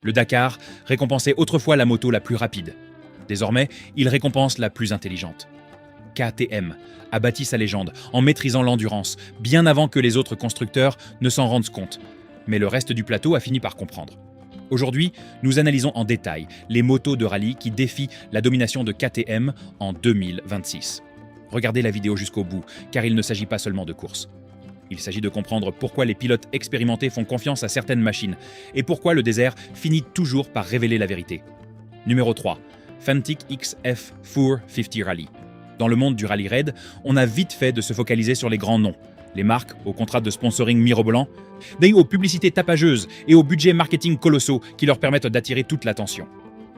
Le Dakar récompensait autrefois la moto la plus rapide. Désormais, il récompense la plus intelligente. KTM a bâti sa légende en maîtrisant l'endurance, bien avant que les autres constructeurs ne s'en rendent compte. Mais le reste du plateau a fini par comprendre. Aujourd'hui, nous analysons en détail les motos de rallye qui défient la domination de KTM en 2026. Regardez la vidéo jusqu'au bout, car il ne s'agit pas seulement de course. Il s'agit de comprendre pourquoi les pilotes expérimentés font confiance à certaines machines et pourquoi le désert finit toujours par révéler la vérité. Numéro 3. Fantic XF 450 Rally. Dans le monde du rallye raid, on a vite fait de se focaliser sur les grands noms. Les marques aux contrats de sponsoring mirobolants, aux publicités tapageuses et aux budgets marketing colossaux qui leur permettent d'attirer toute l'attention.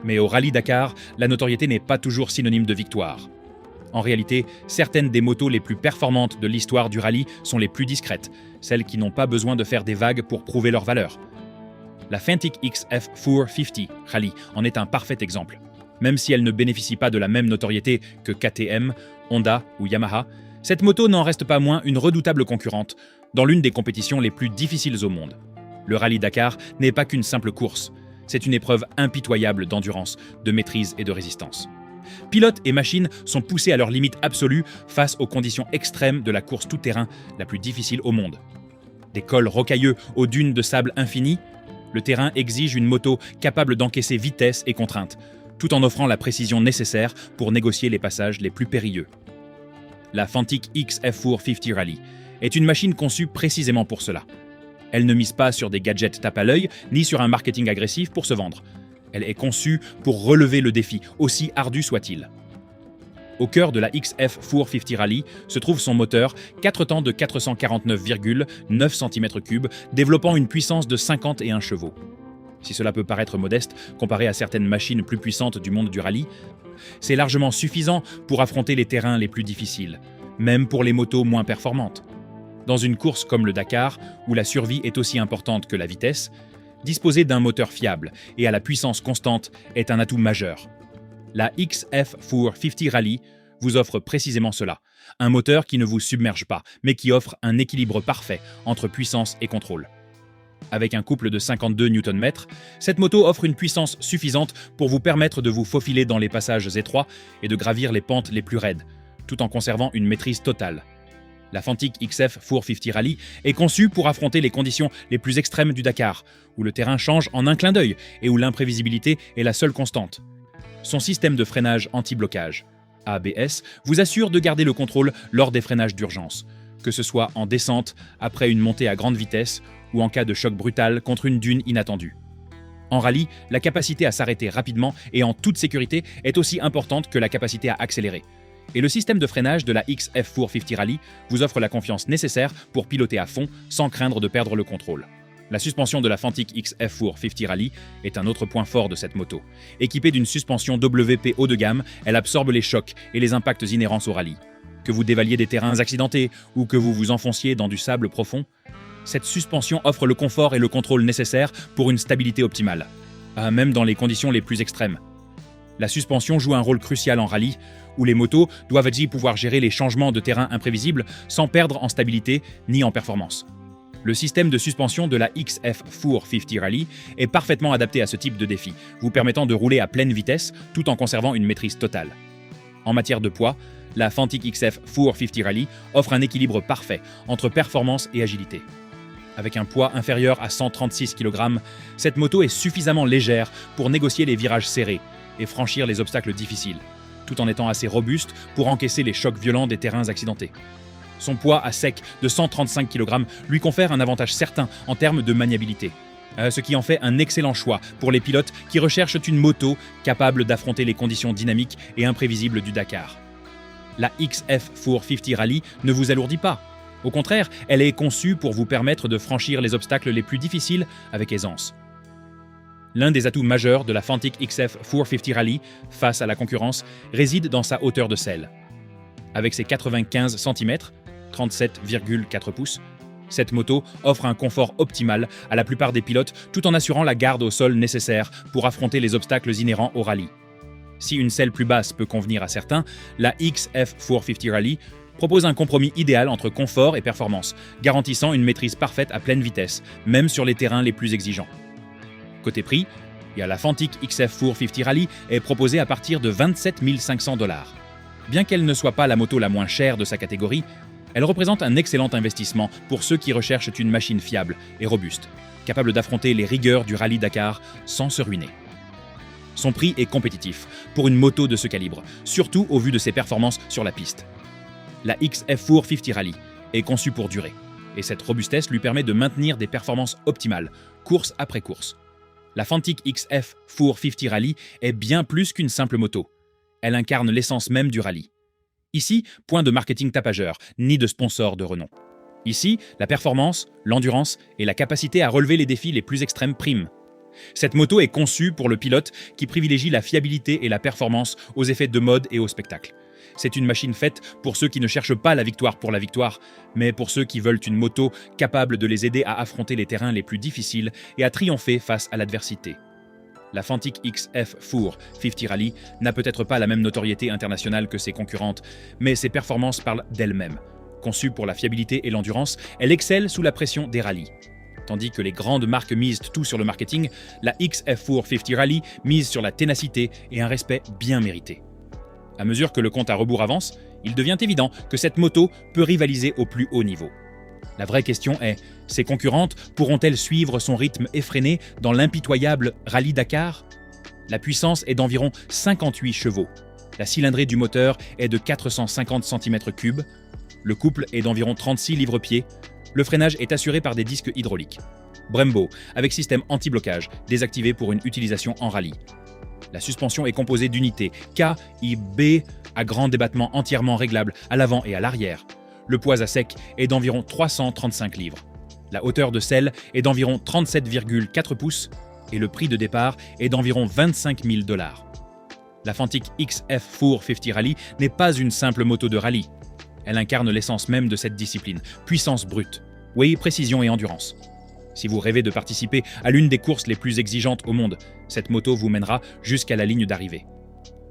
Mais au Rallye Dakar, la notoriété n'est pas toujours synonyme de victoire. En réalité, certaines des motos les plus performantes de l'histoire du rallye sont les plus discrètes, celles qui n'ont pas besoin de faire des vagues pour prouver leur valeur. La Fantic XF 450 Rally en est un parfait exemple. Même si elle ne bénéficie pas de la même notoriété que KTM, Honda ou Yamaha, cette moto n'en reste pas moins une redoutable concurrente dans l'une des compétitions les plus difficiles au monde. Le Rallye Dakar n'est pas qu'une simple course, c'est une épreuve impitoyable d'endurance, de maîtrise et de résistance. Pilotes et machines sont poussés à leur limite absolue face aux conditions extrêmes de la course tout-terrain la plus difficile au monde. Des cols rocailleux aux dunes de sable infinies, le terrain exige une moto capable d'encaisser vitesse et contraintes, tout en offrant la précision nécessaire pour négocier les passages les plus périlleux. La Fantic XF 450 Rally est une machine conçue précisément pour cela. Elle ne mise pas sur des gadgets tape à l'œil, ni sur un marketing agressif pour se vendre. Elle est conçue pour relever le défi, aussi ardu soit-il. Au cœur de la XF 450 Rally se trouve son moteur, 4 temps de 449,9 cm3, développant une puissance de 51 chevaux. Si cela peut paraître modeste comparé à certaines machines plus puissantes du monde du rallye, c'est largement suffisant pour affronter les terrains les plus difficiles, même pour les motos moins performantes. Dans une course comme le Dakar, où la survie est aussi importante que la vitesse, disposer d'un moteur fiable et à la puissance constante est un atout majeur. La XF 450 Rally vous offre précisément cela, un moteur qui ne vous submerge pas, mais qui offre un équilibre parfait entre puissance et contrôle. Avec un couple de 52 Nm, cette moto offre une puissance suffisante pour vous permettre de vous faufiler dans les passages étroits et de gravir les pentes les plus raides, tout en conservant une maîtrise totale. La Fantic XF 450 Rally est conçue pour affronter les conditions les plus extrêmes du Dakar, où le terrain change en un clin d'œil et où l'imprévisibilité est la seule constante. Son système de freinage anti-blocage, ABS, vous assure de garder le contrôle lors des freinages d'urgence, que ce soit en descente, après une montée à grande vitesse, ou en cas de choc brutal contre une dune inattendue. En rallye, la capacité à s'arrêter rapidement et en toute sécurité est aussi importante que la capacité à accélérer. Et le système de freinage de la XF 450 Rally vous offre la confiance nécessaire pour piloter à fond sans craindre de perdre le contrôle. La suspension de la Fantic XF 450 Rally est un autre point fort de cette moto. Équipée d'une suspension WP haut de gamme, elle absorbe les chocs et les impacts inhérents au rallye. Que vous dévaliez des terrains accidentés ou que vous vous enfonciez dans du sable profond, cette suspension offre le confort et le contrôle nécessaires pour une stabilité optimale, même dans les conditions les plus extrêmes. La suspension joue un rôle crucial en rallye, où les motos doivent ainsi pouvoir gérer les changements de terrain imprévisibles sans perdre en stabilité ni en performance. Le système de suspension de la XF 450 Rally est parfaitement adapté à ce type de défi, vous permettant de rouler à pleine vitesse tout en conservant une maîtrise totale. En matière de poids, la Fantic XF 450 Rally offre un équilibre parfait entre performance et agilité. Avec un poids inférieur à 136 kg, cette moto est suffisamment légère pour négocier les virages serrés et franchir les obstacles difficiles, tout en étant assez robuste pour encaisser les chocs violents des terrains accidentés. Son poids à sec de 135 kg lui confère un avantage certain en termes de maniabilité, ce qui en fait un excellent choix pour les pilotes qui recherchent une moto capable d'affronter les conditions dynamiques et imprévisibles du Dakar. La XF 450 Rally ne vous alourdit pas. Au contraire, elle est conçue pour vous permettre de franchir les obstacles les plus difficiles avec aisance. L'un des atouts majeurs de la Fantic XF 450 Rally face à la concurrence réside dans sa hauteur de selle. Avec ses 95 cm, 37,4 pouces, cette moto offre un confort optimal à la plupart des pilotes tout en assurant la garde au sol nécessaire pour affronter les obstacles inhérents au rallye. Si une selle plus basse peut convenir à certains, la XF 450 Rally propose un compromis idéal entre confort et performance, garantissant une maîtrise parfaite à pleine vitesse, même sur les terrains les plus exigeants. Côté prix, et à la Fantic XF 450 Rally est proposée à partir de 27 500 $. Bien qu'elle ne soit pas la moto la moins chère de sa catégorie, elle représente un excellent investissement pour ceux qui recherchent une machine fiable et robuste, capable d'affronter les rigueurs du rallye Dakar sans se ruiner. Son prix est compétitif pour une moto de ce calibre, surtout au vu de ses performances sur la piste. La XF 450 Rally est conçue pour durer, et cette robustesse lui permet de maintenir des performances optimales, course après course. La Fantic XF 450 Rally est bien plus qu'une simple moto. Elle incarne l'essence même du rallye. Ici, point de marketing tapageur, ni de sponsor de renom. Ici, la performance, l'endurance et la capacité à relever les défis les plus extrêmes priment. Cette moto est conçue pour le pilote qui privilégie la fiabilité et la performance aux effets de mode et au spectacle. C'est une machine faite pour ceux qui ne cherchent pas la victoire pour la victoire, mais pour ceux qui veulent une moto capable de les aider à affronter les terrains les plus difficiles et à triompher face à l'adversité. La Fantic XF 450 Rally n'a peut-être pas la même notoriété internationale que ses concurrentes, mais ses performances parlent d'elles-mêmes. Conçue pour la fiabilité et l'endurance, elle excelle sous la pression des rallyes. Tandis que les grandes marques misent tout sur le marketing, la XF 450 Rally mise sur la ténacité et un respect bien mérité. À mesure que le compte à rebours avance, il devient évident que cette moto peut rivaliser au plus haut niveau. La vraie question est, ses concurrentes pourront-elles suivre son rythme effréné dans l'impitoyable Rallye Dakar ? La puissance est d'environ 58 chevaux. La cylindrée du moteur est de 450 cm3. Le couple est d'environ 36 livres-pieds. Le freinage est assuré par des disques hydrauliques. Brembo, avec système anti-blocage, désactivé pour une utilisation en rallye. La suspension est composée d'unités K, I, B à grand débattement entièrement réglable à l'avant et à l'arrière. Le poids à sec est d'environ 335 livres. La hauteur de selle est d'environ 37,4 pouces et le prix de départ est d'environ 25 000 $. La Fantic XF 450 Rally n'est pas une simple moto de rallye. Elle incarne l'essence même de cette discipline, puissance brute, oui, précision et endurance. Si vous rêvez de participer à l'une des courses les plus exigeantes au monde, cette moto vous mènera jusqu'à la ligne d'arrivée.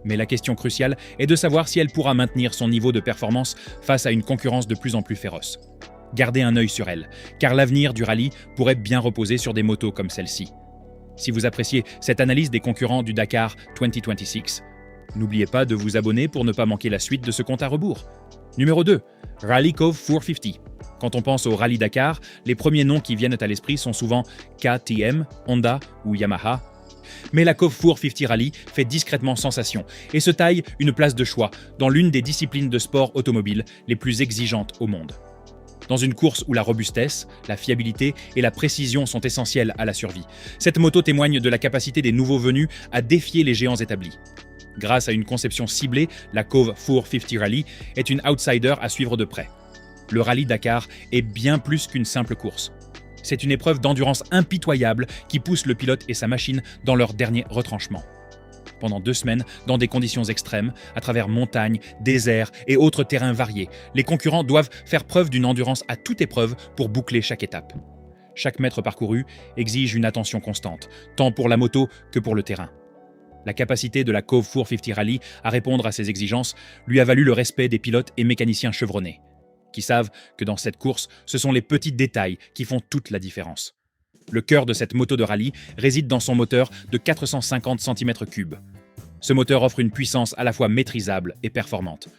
Mais la question cruciale est de savoir si elle pourra maintenir son niveau de performance face à une concurrence de plus en plus féroce. Gardez un œil sur elle, car l'avenir du rallye pourrait bien reposer sur des motos comme celle-ci. Si vous appréciez cette analyse des concurrents du Dakar 2026, n'oubliez pas de vous abonner pour ne pas manquer la suite de ce compte à rebours. Numéro 2, Rally Cove 450. Quand on pense au Rallye Dakar, les premiers noms qui viennent à l'esprit sont souvent KTM, Honda ou Yamaha. Mais la Cove 450 Rally fait discrètement sensation et se taille une place de choix dans l'une des disciplines de sport automobile les plus exigeantes au monde. Dans une course où la robustesse, la fiabilité et la précision sont essentielles à la survie, cette moto témoigne de la capacité des nouveaux venus à défier les géants établis. Grâce à une conception ciblée, la Cove 450 Rally est une outsider à suivre de près. Le Rallye Dakar est bien plus qu'une simple course. C'est une épreuve d'endurance impitoyable qui pousse le pilote et sa machine dans leur dernier retranchement. Pendant 2 semaines, dans des conditions extrêmes, à travers montagnes, déserts et autres terrains variés, les concurrents doivent faire preuve d'une endurance à toute épreuve pour boucler chaque étape. Chaque mètre parcouru exige une attention constante, tant pour la moto que pour le terrain. La capacité de la Cove 450 Rally à répondre à ces exigences lui a valu le respect des pilotes et mécaniciens chevronnés, qui savent que dans cette course, ce sont les petits détails qui font toute la différence. Le cœur de cette moto de rallye réside dans son moteur de 450 cm3. Ce moteur offre une puissance à la fois maîtrisable et performante,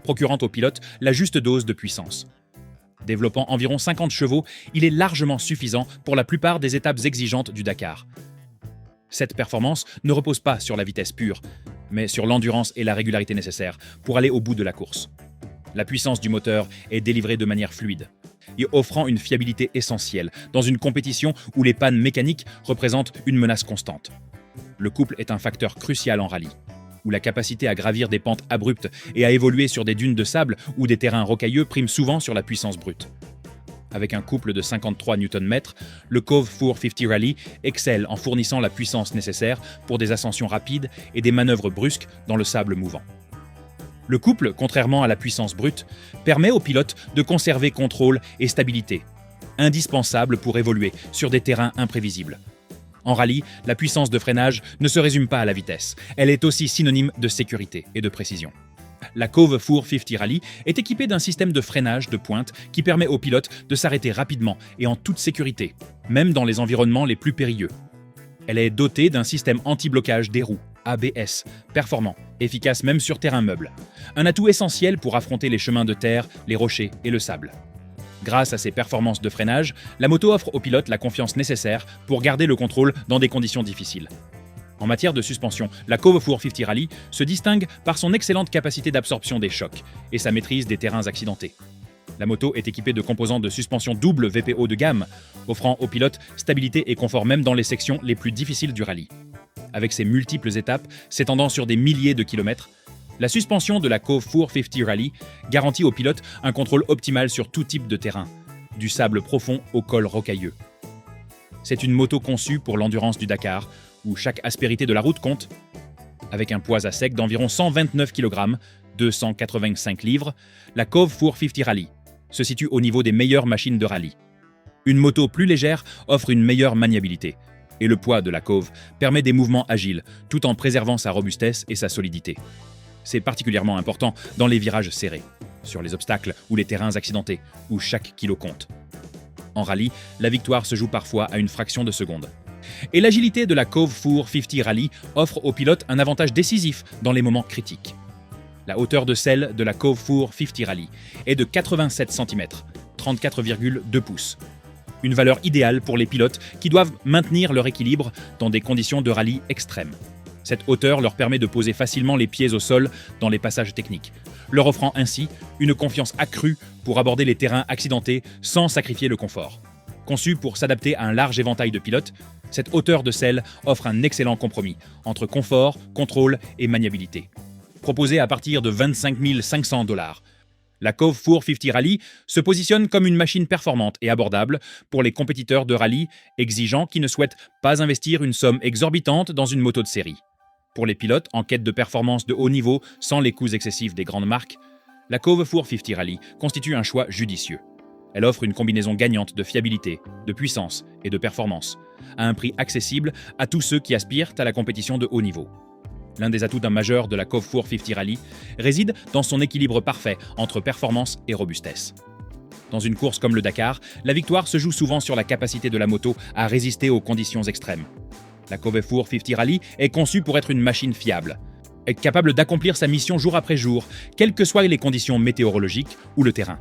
procurant au pilote la juste dose de puissance. Développant environ 50 chevaux, il est largement suffisant pour la plupart des étapes exigeantes du Dakar. Cette performance ne repose pas sur la vitesse pure, mais sur l'endurance et la régularité nécessaires pour aller au bout de la course. La puissance du moteur est délivrée de manière fluide, et offrant une fiabilité essentielle dans une compétition où les pannes mécaniques représentent une menace constante. Le couple est un facteur crucial en rallye, où la capacité à gravir des pentes abruptes et à évoluer sur des dunes de sable ou des terrains rocailleux prime souvent sur la puissance brute. Avec un couple de 53 Nm, le Cove 450 Rally excelle en fournissant la puissance nécessaire pour des ascensions rapides et des manœuvres brusques dans le sable mouvant. Le couple, contrairement à la puissance brute, permet au pilote de conserver contrôle et stabilité, indispensable pour évoluer sur des terrains imprévisibles. En rallye, la puissance de freinage ne se résume pas à la vitesse, elle est aussi synonyme de sécurité et de précision. La Cove 450 Rally est équipée d'un système de freinage de pointe qui permet au pilote de s'arrêter rapidement et en toute sécurité, même dans les environnements les plus périlleux. Elle est dotée d'un système anti-blocage des roues, ABS, performant, efficace même sur terrain meuble. Un atout essentiel pour affronter les chemins de terre, les rochers et le sable. Grâce à ses performances de freinage, la moto offre au pilote la confiance nécessaire pour garder le contrôle dans des conditions difficiles. En matière de suspension, la Cove 450 Rally se distingue par son excellente capacité d'absorption des chocs et sa maîtrise des terrains accidentés. La moto est équipée de composants de suspension double VPO de gamme, offrant au pilote stabilité et confort même dans les sections les plus difficiles du rallye. Avec ses multiples étapes s'étendant sur des milliers de kilomètres, la suspension de la Cove 450 Rally garantit au pilote un contrôle optimal sur tout type de terrain, du sable profond au col rocailleux. C'est une moto conçue pour l'endurance du Dakar, où chaque aspérité de la route compte. Avec un poids à sec d'environ 129 kg, 285 livres, la Cove 450 Rally se situe au niveau des meilleures machines de rallye. Une moto plus légère offre une meilleure maniabilité, et le poids de la Cove permet des mouvements agiles, tout en préservant sa robustesse et sa solidité. C'est particulièrement important dans les virages serrés, sur les obstacles ou les terrains accidentés, où chaque kilo compte. En rallye, la victoire se joue parfois à une fraction de seconde. Et l'agilité de la Cove 450 Rally offre au pilote un avantage décisif dans les moments critiques. La hauteur de selle de la Cove 450 Rally est de 87 cm, 34,2 pouces. Une valeur idéale pour les pilotes qui doivent maintenir leur équilibre dans des conditions de rallye extrêmes. Cette hauteur leur permet de poser facilement les pieds au sol dans les passages techniques, leur offrant ainsi une confiance accrue pour aborder les terrains accidentés sans sacrifier le confort. Conçue pour s'adapter à un large éventail de pilotes, cette hauteur de selle offre un excellent compromis entre confort, contrôle et maniabilité. Proposée à partir de 25 500 $. La Cove 450 Rally se positionne comme une machine performante et abordable pour les compétiteurs de rallye exigeants qui ne souhaitent pas investir une somme exorbitante dans une moto de série. Pour les pilotes en quête de performance de haut niveau sans les coûts excessifs des grandes marques, la Cove 450 Rally constitue un choix judicieux. Elle offre une combinaison gagnante de fiabilité, de puissance et de performance, à un prix accessible à tous ceux qui aspirent à la compétition de haut niveau. L'un des atouts majeurs de la Cove 450 Rally réside dans son équilibre parfait entre performance et robustesse. Dans une course comme le Dakar, la victoire se joue souvent sur la capacité de la moto à résister aux conditions extrêmes. La Cove 450 Rally est conçue pour être une machine fiable, capable d'accomplir sa mission jour après jour, quelles que soient les conditions météorologiques ou le terrain.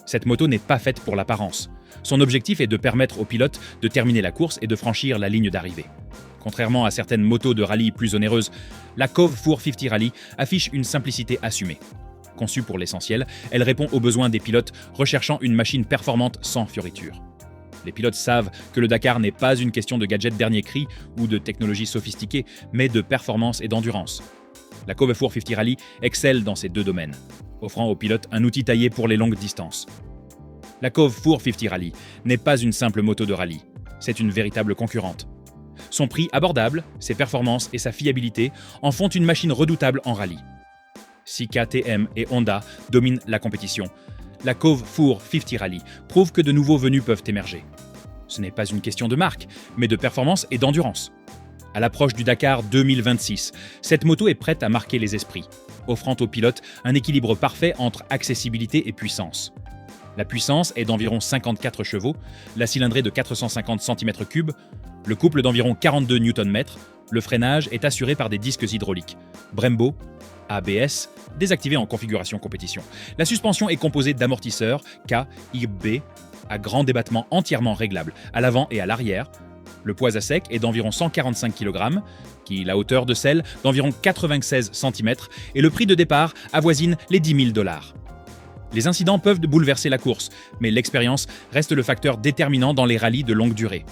Cette moto n'est pas faite pour l'apparence. Son objectif est de permettre au pilote de terminer la course et de franchir la ligne d'arrivée. Contrairement à certaines motos de rallye plus onéreuses, la Cove 450 Rally affiche une simplicité assumée. Conçue pour l'essentiel, elle répond aux besoins des pilotes recherchant une machine performante sans fioritures. Les pilotes savent que le Dakar n'est pas une question de gadgets dernier cri ou de technologie sophistiquée, mais de performance et d'endurance. La Cove 450 Rally excelle dans ces deux domaines, offrant aux pilotes un outil taillé pour les longues distances. La Cove 450 Rally n'est pas une simple moto de rallye, c'est une véritable concurrente. Son prix abordable, ses performances et sa fiabilité en font une machine redoutable en rallye. Si KTM et Honda dominent la compétition, la Cove 450 Rally prouve que de nouveaux venus peuvent émerger. Ce n'est pas une question de marque, mais de performance et d'endurance. À l'approche du Dakar 2026, cette moto est prête à marquer les esprits, offrant aux pilotes un équilibre parfait entre accessibilité et puissance. La puissance est d'environ 54 chevaux, la cylindrée de 450 cm3, le couple d'environ 42 Nm, le freinage est assuré par des disques hydrauliques, Brembo, ABS, désactivés en configuration compétition. La suspension est composée d'amortisseurs K, IB, à grand débattement entièrement réglables, à l'avant et à l'arrière. Le poids à sec est d'environ 145 kg, la hauteur de selle d'environ 96 cm, et le prix de départ avoisine les 10 000 $. Les incidents peuvent bouleverser la course, mais l'expérience reste le facteur déterminant dans les rallyes de longue durée.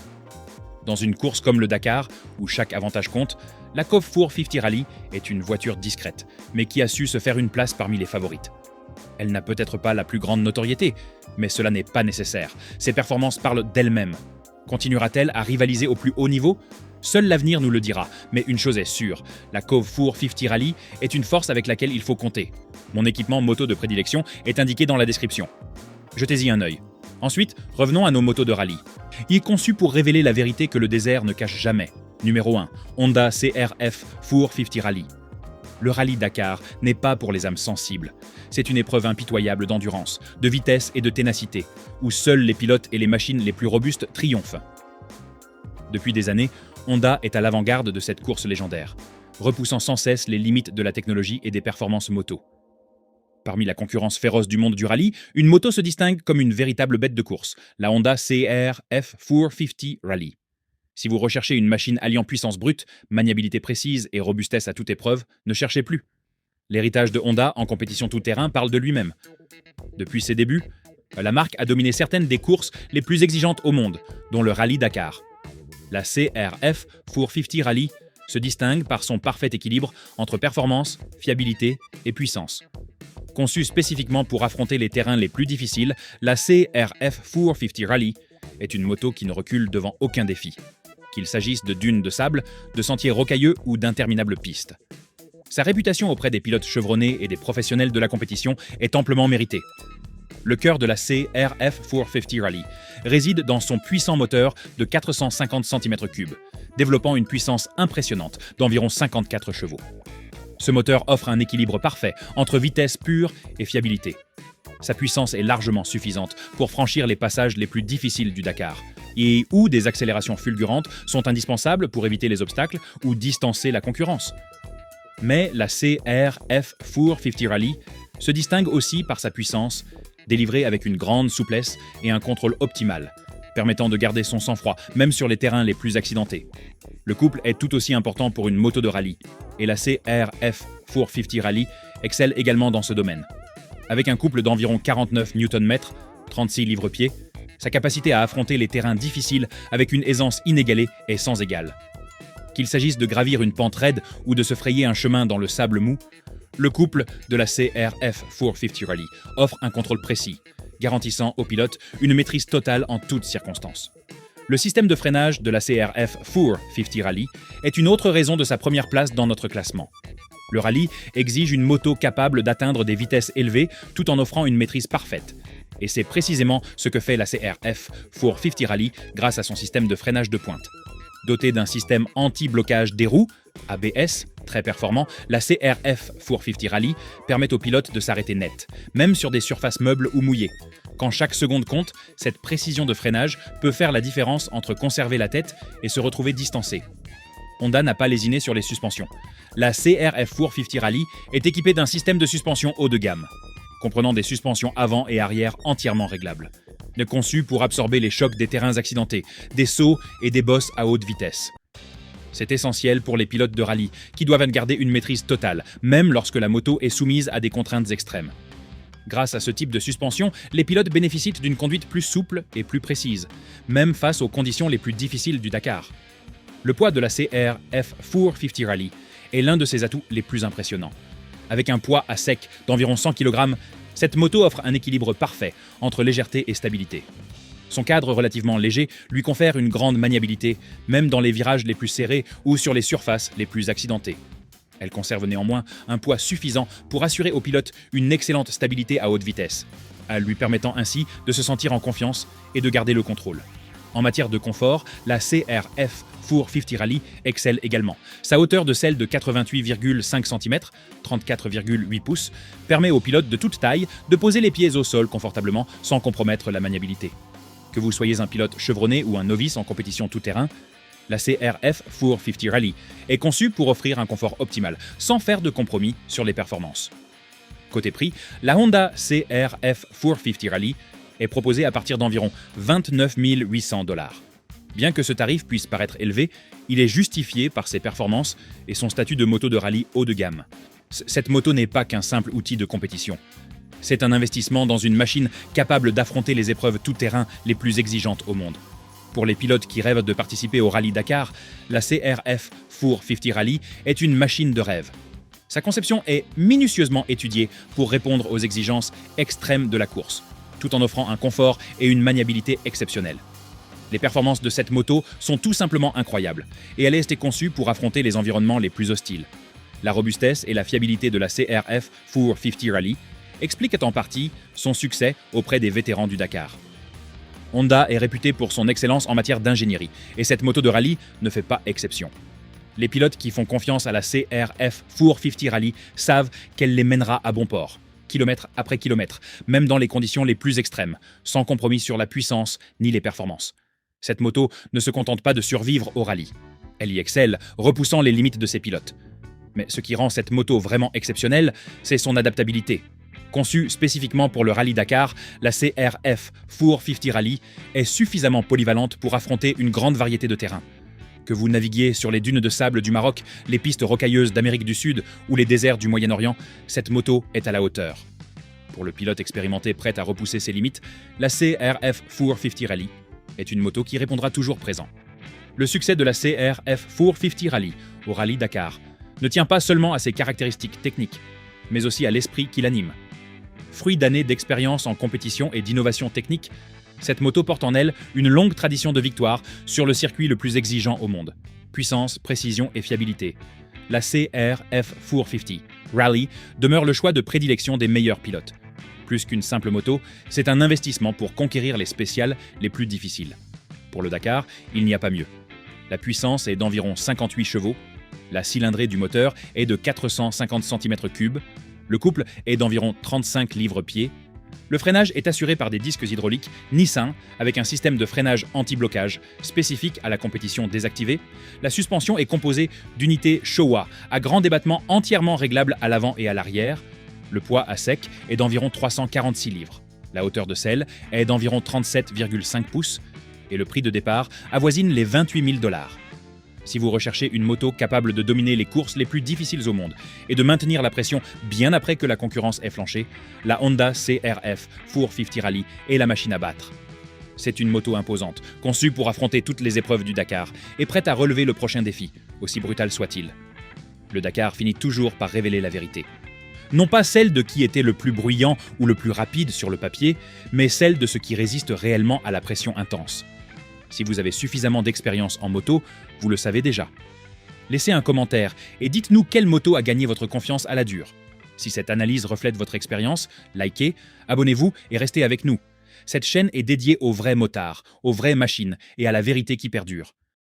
Dans une course comme le Dakar, où chaque avantage compte, la Cove 450 Rally est une voiture discrète, mais qui a su se faire une place parmi les favorites. Elle n'a peut-être pas la plus grande notoriété, mais cela n'est pas nécessaire. Ses performances parlent d'elles-mêmes. Continuera-t-elle à rivaliser au plus haut niveau ? Seul l'avenir nous le dira, mais une chose est sûre, la Cove 450 Rally est une force avec laquelle il faut compter. Mon équipement moto de prédilection est indiqué dans la description. Jetez-y un œil. Ensuite, revenons à nos motos de rallye. Il est conçu pour révéler la vérité que le désert ne cache jamais. Numéro 1, Honda CRF 450 Rally. Le rallye Dakar n'est pas pour les âmes sensibles. C'est une épreuve impitoyable d'endurance, de vitesse et de ténacité, où seuls les pilotes et les machines les plus robustes triomphent. Depuis des années, Honda est à l'avant-garde de cette course légendaire, repoussant sans cesse les limites de la technologie et des performances moto. Parmi la concurrence féroce du monde du rallye, une moto se distingue comme une véritable bête de course, la Honda CRF 450 Rally. Si vous recherchez une machine alliant puissance brute, maniabilité précise et robustesse à toute épreuve, ne cherchez plus. L'héritage de Honda en compétition tout-terrain parle de lui-même. Depuis ses débuts, la marque a dominé certaines des courses les plus exigeantes au monde, dont le Rallye Dakar. La CRF 450 Rally se distingue par son parfait équilibre entre performance, fiabilité et puissance. Conçue spécifiquement pour affronter les terrains les plus difficiles, la CRF 450 Rally est une moto qui ne recule devant aucun défi, qu'il s'agisse de dunes de sable, de sentiers rocailleux ou d'interminables pistes. Sa réputation auprès des pilotes chevronnés et des professionnels de la compétition est amplement méritée. Le cœur de la CRF 450 Rally réside dans son puissant moteur de 450 cm3, développant une puissance impressionnante d'environ 54 chevaux. Ce moteur offre un équilibre parfait entre vitesse pure et fiabilité. Sa puissance est largement suffisante pour franchir les passages les plus difficiles du Dakar, et où des accélérations fulgurantes sont indispensables pour éviter les obstacles ou distancer la concurrence. Mais la CRF 450 Rally se distingue aussi par sa puissance, délivrée avec une grande souplesse et un contrôle optimal, permettant de garder son sang-froid, même sur les terrains les plus accidentés. Le couple est tout aussi important pour une moto de rallye, et la CRF 450 Rally excelle également dans ce domaine. Avec un couple d'environ 49 Nm, 36 livres-pieds, sa capacité à affronter les terrains difficiles avec une aisance inégalée est sans égale. Qu'il s'agisse de gravir une pente raide ou de se frayer un chemin dans le sable mou, le couple de la CRF 450 Rally offre un contrôle précis, garantissant au pilote une maîtrise totale en toutes circonstances. Le système de freinage de la CRF 450 Rally est une autre raison de sa première place dans notre classement. Le rallye exige une moto capable d'atteindre des vitesses élevées tout en offrant une maîtrise parfaite. Et c'est précisément ce que fait la CRF 450 Rally grâce à son système de freinage de pointe. Dotée d'un système anti-blocage des roues, ABS, très performant, la CRF 450 Rally permet au pilote de s'arrêter net, même sur des surfaces meubles ou mouillées. Quand chaque seconde compte, cette précision de freinage peut faire la différence entre conserver la tête et se retrouver distancé. Honda n'a pas lésiné sur les suspensions. La CRF 450 Rally est équipée d'un système de suspension haut de gamme, comprenant des suspensions avant et arrière entièrement réglables, conçues pour absorber les chocs des terrains accidentés, des sauts et des bosses à haute vitesse. C'est essentiel pour les pilotes de rallye, qui doivent garder une maîtrise totale, même lorsque la moto est soumise à des contraintes extrêmes. Grâce à ce type de suspension, les pilotes bénéficient d'une conduite plus souple et plus précise, même face aux conditions les plus difficiles du Dakar. Le poids de la CRF 450 Rally est l'un de ses atouts les plus impressionnants. Avec un poids à sec d'environ 100 kg, cette moto offre un équilibre parfait entre légèreté et stabilité. Son cadre relativement léger lui confère une grande maniabilité, même dans les virages les plus serrés ou sur les surfaces les plus accidentées. Elle conserve néanmoins un poids suffisant pour assurer au pilote une excellente stabilité à haute vitesse, lui permettant ainsi de se sentir en confiance et de garder le contrôle. En matière de confort, la CRF 450 Rally excelle également. Sa hauteur de selle de 88,5 cm, 34,8 pouces, permet aux pilotes de toute taille de poser les pieds au sol confortablement sans compromettre la maniabilité. Que vous soyez un pilote chevronné ou un novice en compétition tout-terrain, la CRF 450 Rally est conçue pour offrir un confort optimal, sans faire de compromis sur les performances. Côté prix, la Honda CRF 450 Rally est proposée à partir d'environ 29 800 $. Bien que ce tarif puisse paraître élevé, il est justifié par ses performances et son statut de moto de rallye haut de gamme. Cette moto n'est pas qu'un simple outil de compétition. C'est un investissement dans une machine capable d'affronter les épreuves tout-terrain les plus exigeantes au monde. Pour les pilotes qui rêvent de participer au Rallye Dakar, la CRF 450 Rally est une machine de rêve. Sa conception est minutieusement étudiée pour répondre aux exigences extrêmes de la course, tout en offrant un confort et une maniabilité exceptionnels. Les performances de cette moto sont tout simplement incroyables, et elle a été conçue pour affronter les environnements les plus hostiles. La robustesse et la fiabilité de la CRF 450 Rally expliquent en partie son succès auprès des vétérans du Dakar. Honda est réputée pour son excellence en matière d'ingénierie, et cette moto de rallye ne fait pas exception. Les pilotes qui font confiance à la CRF 450 Rally savent qu'elle les mènera à bon port, kilomètre après kilomètre, même dans les conditions les plus extrêmes, sans compromis sur la puissance ni les performances. Cette moto ne se contente pas de survivre au rallye. Elle y excelle, repoussant les limites de ses pilotes. Mais ce qui rend cette moto vraiment exceptionnelle, c'est son adaptabilité. Conçue spécifiquement pour le Rallye Dakar, la CRF 450 Rally est suffisamment polyvalente pour affronter une grande variété de terrains. Que vous naviguiez sur les dunes de sable du Maroc, les pistes rocailleuses d'Amérique du Sud ou les déserts du Moyen-Orient, cette moto est à la hauteur. Pour le pilote expérimenté prêt à repousser ses limites, la CRF 450 Rally est une moto qui répondra toujours présent. Le succès de la CRF 450 Rally au Rallye Dakar ne tient pas seulement à ses caractéristiques techniques, mais aussi à l'esprit qui l'anime. Fruit d'années d'expérience en compétition et d'innovation technique, cette moto porte en elle une longue tradition de victoire sur le circuit le plus exigeant au monde. Puissance, précision et fiabilité. La CRF 450 Rally demeure le choix de prédilection des meilleurs pilotes. Plus qu'une simple moto, c'est un investissement pour conquérir les spéciales les plus difficiles. Pour le Dakar, il n'y a pas mieux. La puissance est d'environ 58 chevaux, la cylindrée du moteur est de 450 cm3, le couple est d'environ 35 livres-pieds. Le freinage est assuré par des disques hydrauliques Nissin avec un système de freinage anti-blocage spécifique à la compétition désactivée. La suspension est composée d'unités Showa à grand débattement entièrement réglables à l'avant et à l'arrière. Le poids à sec est d'environ 346 livres. La hauteur de selle est d'environ 37,5 pouces et le prix de départ avoisine les 28 000 $. Si vous recherchez une moto capable de dominer les courses les plus difficiles au monde et de maintenir la pression bien après que la concurrence ait flanché, la Honda CRF 450 Rally est la machine à battre. C'est une moto imposante, conçue pour affronter toutes les épreuves du Dakar et prête à relever le prochain défi, aussi brutal soit-il. Le Dakar finit toujours par révéler la vérité. Non pas celle de qui était le plus bruyant ou le plus rapide sur le papier, mais celle de ce qui résiste réellement à la pression intense. Si vous avez suffisamment d'expérience en moto, vous le savez déjà. Laissez un commentaire et dites-nous quelle moto a gagné votre confiance à la dure. Si cette analyse reflète votre expérience, likez, abonnez-vous et restez avec nous. Cette chaîne est dédiée aux vrais motards, aux vraies machines et à la vérité qui perdure.